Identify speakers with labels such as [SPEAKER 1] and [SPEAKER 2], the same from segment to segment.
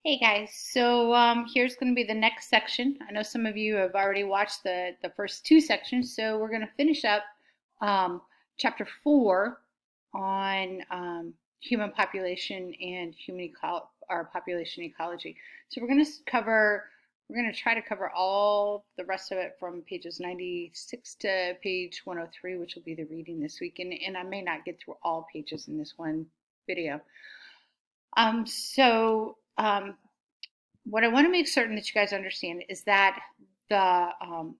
[SPEAKER 1] Hey guys, so here's going to be the next section. I know some of you have already watched the first two sections, so we're going to finish up um, chapter 4 on human population and our population ecology. So we're going to try to cover all the rest of it from pages 96 to page 103, which will be the reading this week, and I may not get through all pages in this one video. What I want to make certain that you guys understand is the um,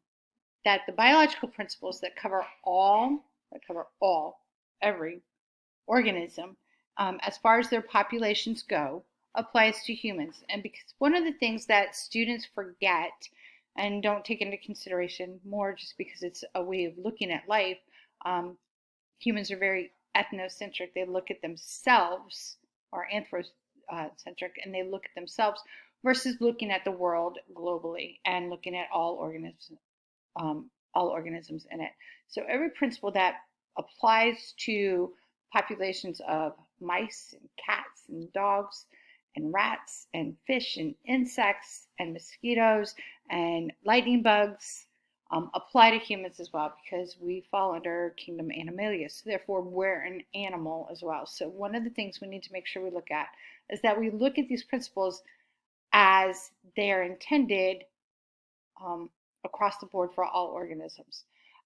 [SPEAKER 1] that the biological principles that cover all every organism, as far as their populations go, applies to humans. And because one of the things that students forget and don't take into consideration, more just because it's a way of looking at life, um, humans are very ethnocentric. They look at themselves, or anthrocentric, and they look at themselves versus looking at the world globally and looking at all organisms in it. So every principle that applies to populations of mice and cats and dogs and rats and fish and insects and mosquitoes and lightning bugs apply to humans as well, because we fall under kingdom Animalia. So therefore, we're an animal as well. So one of the things we need to make sure we look at is that we look at these principles as they are intended um, across the board for all organisms.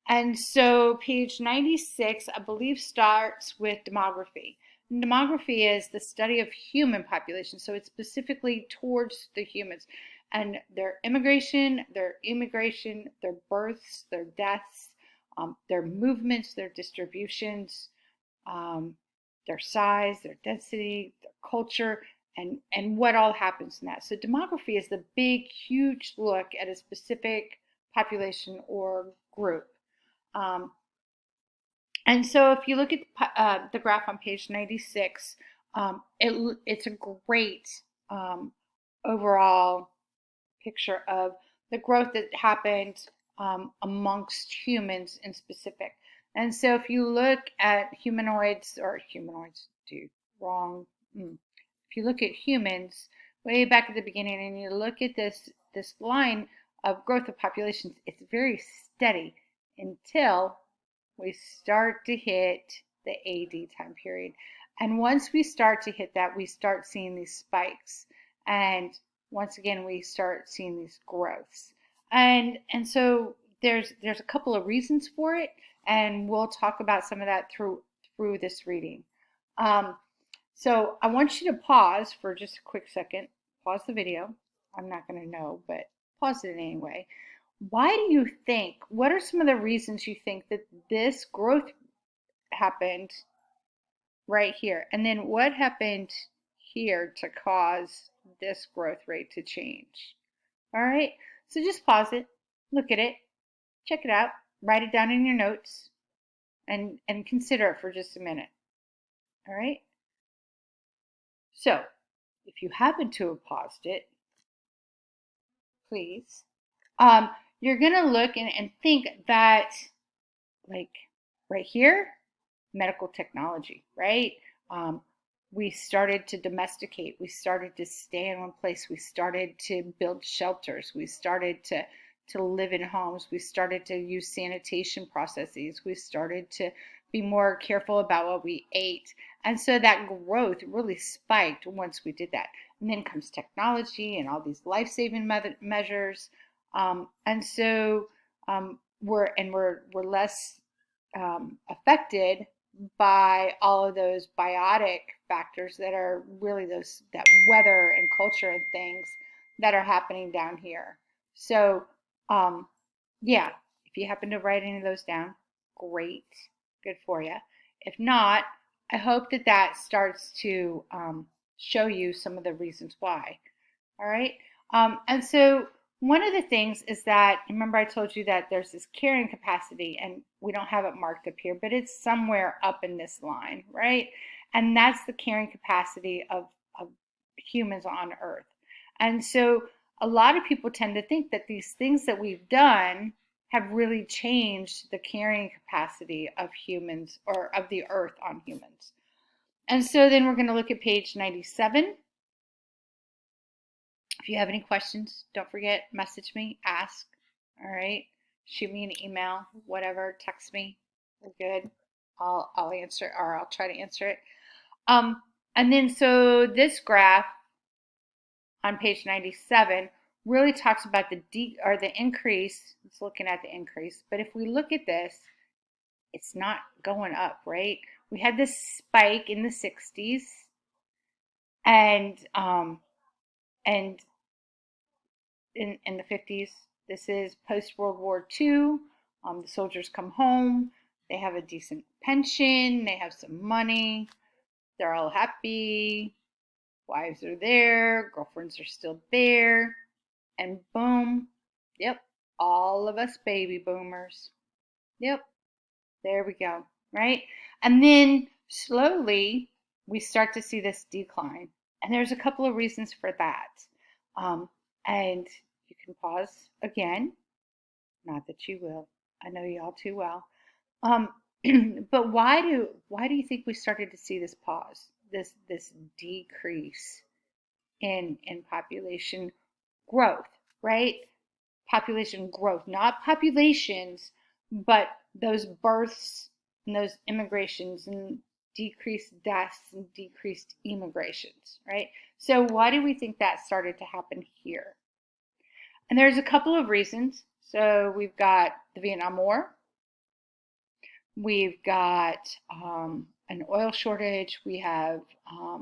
[SPEAKER 1] And so page 96, I believe, starts with demography. And demography is the study of human population. So it's specifically towards the humans and their immigration, their births, their deaths, their movements, their distributions, um, their size, their density, their culture, and what all happens in that. So demography is the big, huge look at a specific population or group. Um, and so if you look at the graph on page 96, it's a great overall picture of the growth that happened amongst humans in specific. And so if you look at humanoids, dude, wrong. If you look at humans way back at the beginning and you look at this line of growth of populations, it's very steady until we start to hit the AD time period. And once we start to hit that, we start seeing these spikes. And once again, we start seeing these growths. And so there's a couple of reasons for it, and we'll talk about some of that through this reading. Um, so I want you to pause for just a quick second. Pause the video. I'm not going to know, but pause it anyway. Why do you think, what are some of the reasons you think that this growth happened right here? And then what happened here to cause this growth rate to change? All right, so just pause it, look at it, check it out, write it down in your notes, and consider it for just a minute. All right, so if you happen to have paused it, please, you're going to look and think that, like, right here, medical technology, right? Um, we started to domesticate. We started to stay in one place. We started to build shelters. We started to live in homes. We started to use sanitation processes. We started to be more careful about what we ate. And so that growth really spiked once we did that. And then comes technology and all these life-saving measures. And so we're less affected by all of those biotic factors that are really those that weather and culture and things that are happening down here. So um, yeah, if you happen to write any of those down, great, good for you. If not, I hope that that starts to show you some of the reasons why. All right. And so one of the things is that, remember I told you that there's this carrying capacity, and we don't have it marked up here, but it's somewhere up in this line, right? And that's the carrying capacity of humans on Earth. And so a lot of people tend to think that these things that we've done have really changed the carrying capacity of humans, or of the Earth on humans. And so then we're going to look at page 97. If you have any questions, don't forget, message me, ask. All right. Shoot me an email, whatever, text me. We're good. I'll answer, or I'll try to answer it. And then so this graph on page 97 really talks about the increase. It's looking at the increase. But if we look at this, it's not going up, right? We had this spike in the 60s, and in the 50s. This is post World War II. The soldiers come home. They have a decent pension. They have some money. They're all happy. Wives are there. Girlfriends are still there. And boom. Yep. All of us baby boomers. Yep. There we go. Right? And then slowly we start to see this decline. And there's a couple of reasons for that. And you can pause again. Not that you will. I know you all too well. But why do you think we started to see this pause, this decrease in population growth, right? Population growth, not populations, but those births and those immigrations and decreased deaths and decreased immigrations, right? So why do we think that started to happen here? And there's a couple of reasons. So we've got the Vietnam War. We've got an oil shortage. We have a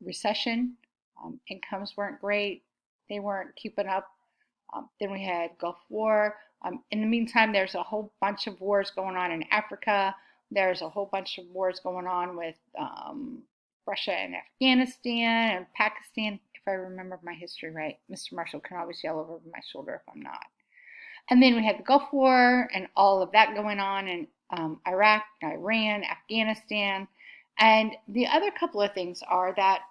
[SPEAKER 1] recession. Incomes weren't great. They weren't keeping up. Then we had Gulf War. In the meantime, there's a whole bunch of wars going on in Africa. There's a whole bunch of wars going on with Russia and Afghanistan and Pakistan, if I remember my history right. Mr. Marshall can always yell over my shoulder if I'm not. And then we had the Gulf War and all of that going on in Iraq, Iran, Afghanistan. And the other couple of things are that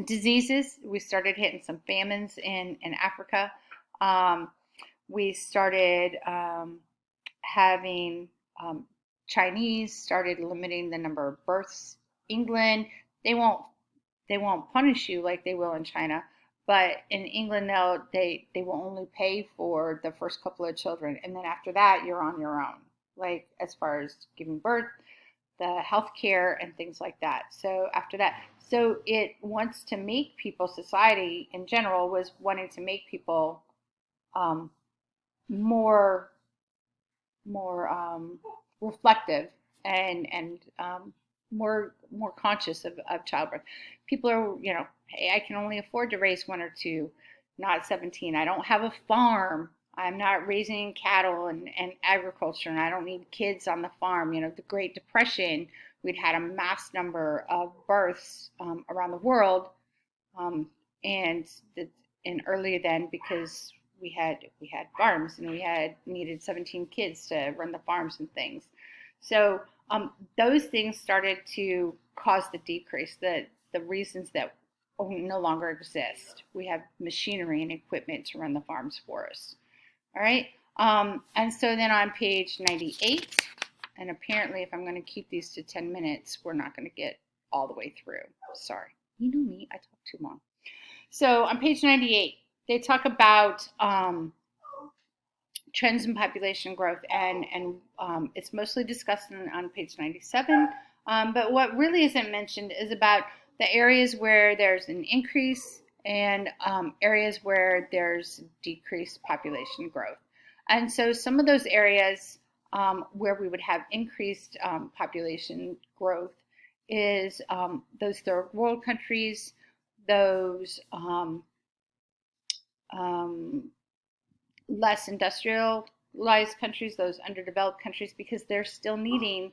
[SPEAKER 1] diseases, we started hitting some famines in Africa. We started having Chinese started limiting the number of births. England, they won't punish you like they will in China, but in England they will only pay for the first couple of children, and then after that you're on your own. Like as far as giving birth, the health care and things like that. So after that, so it wants to make people, society in general was wanting to make people more reflective and more conscious of childbirth. People are, hey, I can only afford to raise one or two, not 17. I don't have a farm. I'm not raising cattle and agriculture, and I don't need kids on the farm. The Great Depression, we'd had a mass number of births around the world, and earlier then because we had farms and we needed 17 kids to run the farms and things. So those things started to cause the decrease, the reasons that no longer exist. We have machinery and equipment to run the farms for us. All right. And so then on page 98, and apparently if I'm going to keep these to 10 minutes, we're not going to get all the way through. Sorry. You know me, I talk too long. So on page 98, they talk about trends in population growth, and it's mostly discussed on page 97. But what really isn't mentioned is about the areas where there's an increase and areas where there's decreased population growth. And so some of those areas where we would have increased population growth is those third world countries, those less industrialized countries, those underdeveloped countries, because they're still needing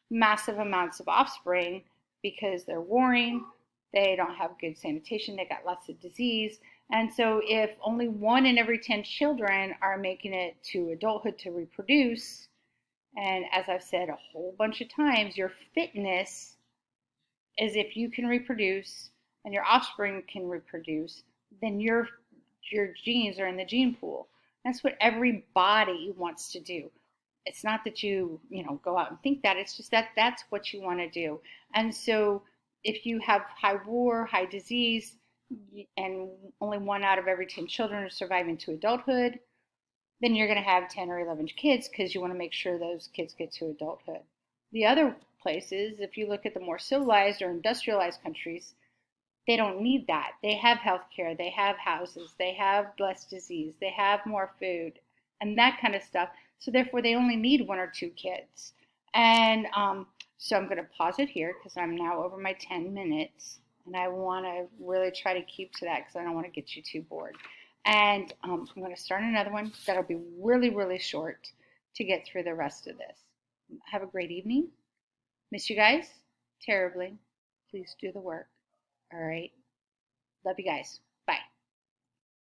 [SPEAKER 1] massive amounts of offspring because they're warring, they don't have good sanitation, they got lots of disease. And so if only 1 in every 10 children are making it to adulthood to reproduce, and as I've said a whole bunch of times, your fitness is if you can reproduce and your offspring can reproduce, then your genes are in the gene pool. That's what every body wants to do. It's not that you go out and think that, it's just that that's what you want to do. And so if you have high war, high disease, and only 1 out of every 10 children are surviving to adulthood, then you're going to have 10 or 11 kids because you want to make sure those kids get to adulthood. The other places, if you look at the more civilized or industrialized countries, they don't need that. They have health care, they have houses, they have less disease, they have more food, and that kind of stuff. So therefore, they only need 1 or 2 kids. And so I'm going to pause it here because I'm now over my 10 minutes. And I want to really try to keep to that because I don't want to get you too bored. And I'm going to start another one that'll be really, really short to get through the rest of this. Have a great evening. Miss you guys terribly. Please do the work. All right. Love you guys.